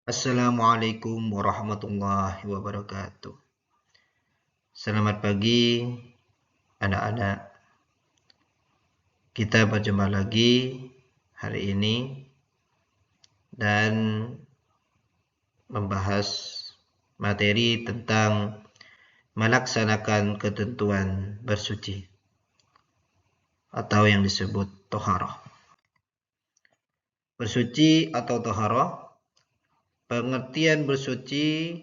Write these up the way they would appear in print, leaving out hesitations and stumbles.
Assalamualaikum warahmatullahi wabarakatuh. Selamat pagi anak-anak. Kita berjumpa lagi hari ini dan membahas materi tentang melaksanakan ketentuan bersuci atau yang disebut toharoh. Bersuci atau toharoh, pengertian bersuci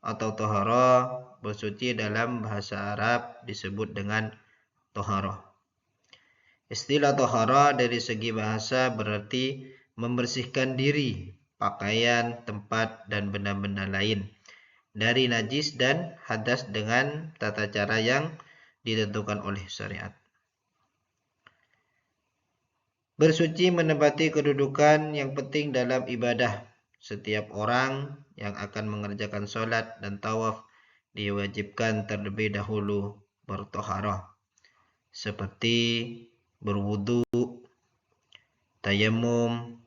atau toharoh, bersuci dalam bahasa Arab disebut dengan toharoh. Istilah tohara dari segi bahasa berarti membersihkan diri, pakaian, tempat, dan benda-benda lain dari najis dan hadas dengan tata cara yang ditentukan oleh syariat. Bersuci menempati kedudukan yang penting dalam ibadah. Setiap orang yang akan mengerjakan sholat dan tawaf diwajibkan terlebih dahulu bertoharah, seperti berwudu, tayamum,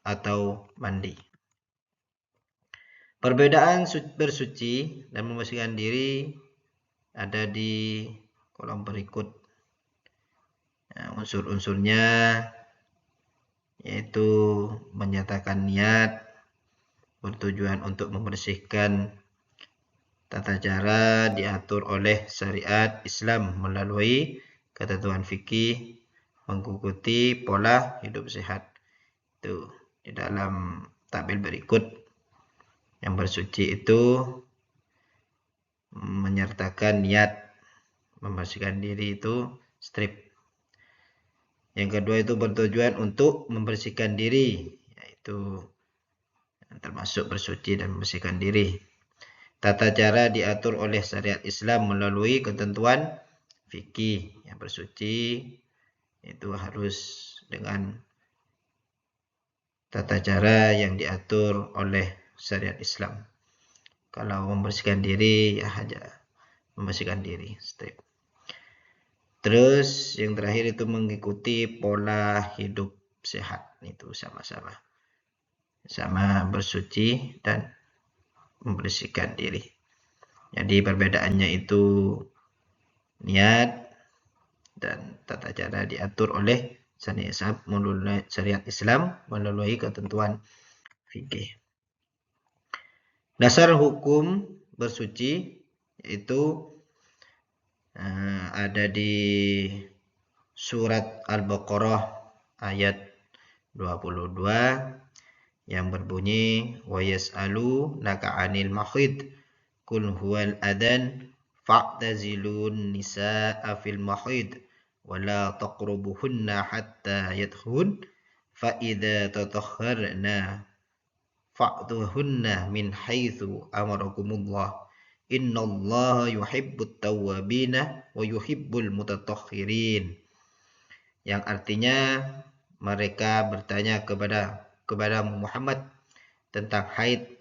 atau mandi. Perbedaan bersuci dan membersihkan diri ada di kolom berikut. Unsur-unsurnya yaitu menyatakan niat, bertujuan untuk membersihkan, tata cara diatur oleh syariat Islam melalui ketentuan fikih, mengikuti pola hidup sehat. Itu di dalam tabel berikut. Yang bersuci itu menyertakan niat, membersihkan diri itu strip. Yang kedua itu bertujuan untuk membersihkan diri, yaitu termasuk bersuci dan membersihkan diri. Tata cara diatur oleh syariat Islam melalui ketentuan fikih. Yang bersuci itu harus dengan tata cara yang diatur oleh syariat Islam. Kalau membersihkan diri ya saja membersihkan diri strip. Terus yang terakhir itu mengikuti pola hidup sehat, itu sama bersuci dan membersihkan diri. Jadi perbedaannya itu niat dan tata cara diatur oleh syariat Islam melalui ketentuan fikih. Dasar hukum bersuci yaitu ada di surat Al-Baqarah ayat 22 yang berbunyi wa yas'alunaka 'anil mahid qul huwal adan fa'tazilun nisaa fil mahid wa la taqrabuhunna hatta yadkhulun fa idza tatahharna fa'tuhunna min haitsu amarakumullah innallaha yuhibbut tawwabina wa yuhibbul mutatahhirin, yang artinya mereka bertanya kepada Muhammad tentang haid.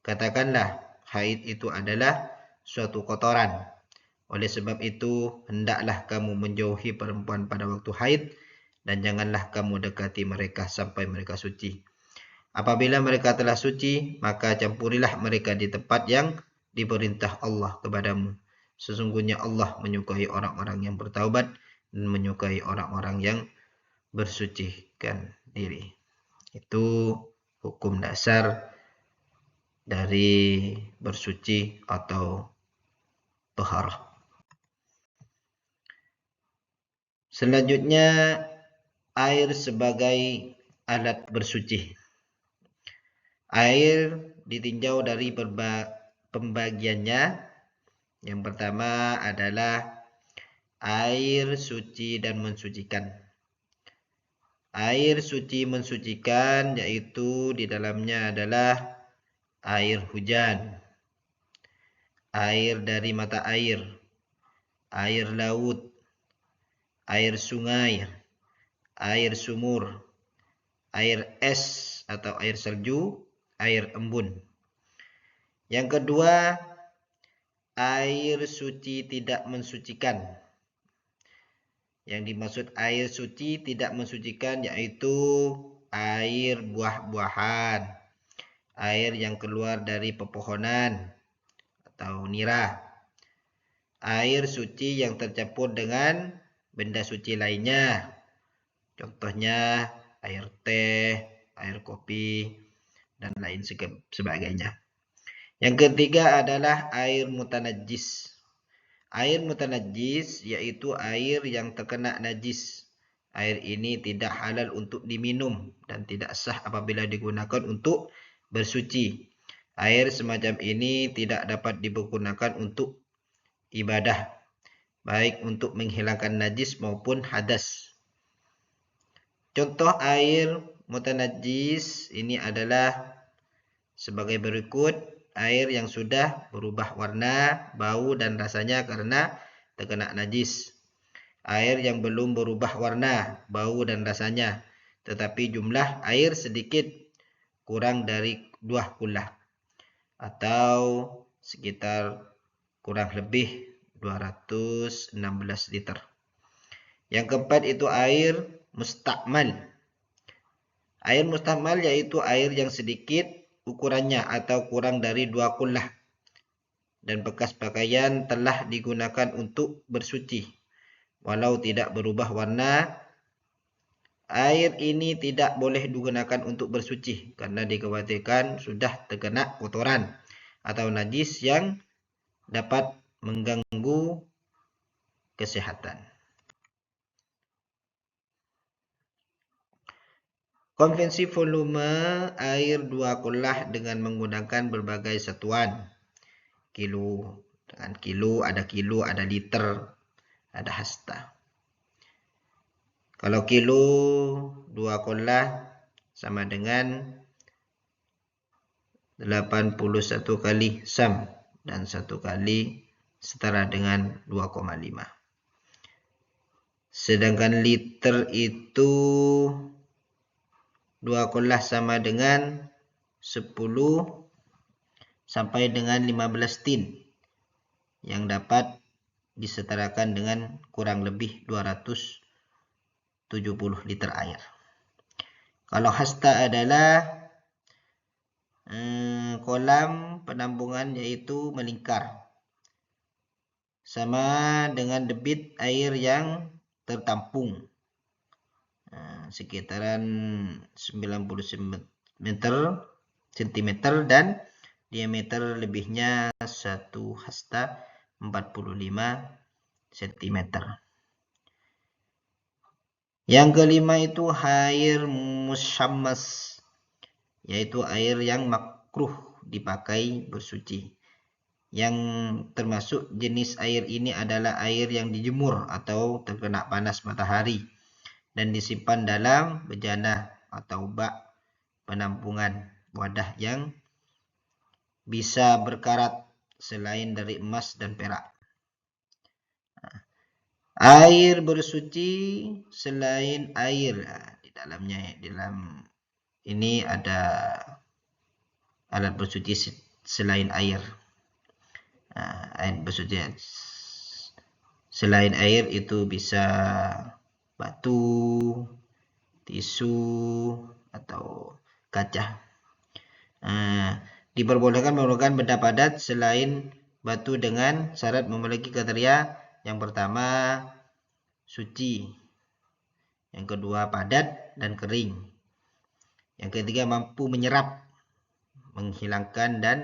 Katakanlah haid itu adalah suatu kotoran. Oleh sebab itu hendaklah kamu menjauhi perempuan pada waktu haid dan janganlah kamu dekati mereka sampai mereka suci. Apabila mereka telah suci, maka campurilah mereka di tempat yang diperintah Allah kepadamu. Sesungguhnya Allah menyukai orang-orang yang bertaubat dan menyukai orang-orang yang bersucikan diri. Itu hukum dasar dari bersuci atau taharah. Selanjutnya, air sebagai alat bersuci. Air ditinjau dari pembagiannya. Yang pertama adalah air suci dan mensucikan. Air suci mensucikan yaitu di dalamnya adalah air hujan, air dari mata air laut, air sungai, air sumur, air es atau air salju, air embun. Yang kedua, air suci tidak mensucikan. Yang dimaksud air suci tidak mensucikan yaitu air buah-buahan, air yang keluar dari pepohonan atau nira, air suci yang tercampur dengan benda suci lainnya, contohnya air teh, air kopi, dan lain sebagainya. Yang ketiga adalah air mutanajjis. Air mutanajjis yaitu air yang terkena najis. Air ini tidak halal untuk diminum dan tidak sah apabila digunakan untuk bersuci. Air semacam ini tidak dapat digunakan untuk ibadah, baik untuk menghilangkan najis maupun hadas. Contoh air mutanajjis ini adalah sebagai berikut: air yang sudah berubah warna, bau, dan rasanya karena terkena najis. Air yang belum berubah warna, bau, dan rasanya, tetapi jumlah air sedikit kurang dari 2 kullah atau sekitar kurang lebih 216 liter. Yang keempat itu air mustakmal. Air mustakmal yaitu air yang sedikit ukurannya atau kurang dari 2 kullah dan bekas pakaian telah digunakan untuk bersuci. Walau tidak berubah warna, air ini tidak boleh digunakan untuk bersuci karena dikhawatirkan sudah terkena kotoran atau najis yang dapat mengganggu kesehatan. Konvensi volume air 2 kullah dengan menggunakan berbagai satuan. Kilo, dengan kilo, ada liter, ada hasta. Kalau kilo 2 kullah sama dengan 81 kali sam dan 1 kali setara dengan 2,5. Sedangkan liter itu 2 kullah sama dengan 10 sampai dengan 15 tin yang dapat disetarakan dengan kurang lebih 270 liter air. Kalau hasta adalah kolam penampungan yaitu melingkar sama dengan debit air yang tertampung sekitaran 90 cm dan diameter lebihnya 1 hasta 45 cm. Yang kelima itu air musyammas, yaitu air yang makruh dipakai bersuci. Yang termasuk jenis air ini adalah air yang dijemur atau terkena panas matahari dan disimpan dalam bejana atau bak penampungan wadah yang bisa berkarat selain dari emas dan perak. Air bersuci selain air, di dalam ini ada alat bersuci selain air. Air bersuci selain air itu bisa batu, tisu, atau kaca. Diperbolehkan menggunakan benda padat selain batu dengan syarat memiliki kriteria: yang pertama suci, yang kedua padat dan kering, yang ketiga mampu menyerap, menghilangkan, dan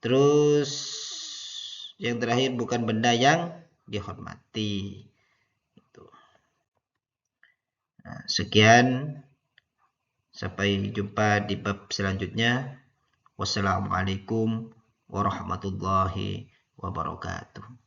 terus yang terakhir bukan benda yang dihormati. Sekian, sampai jumpa di bab selanjutnya. Wassalamualaikum warahmatullahi wabarakatuh.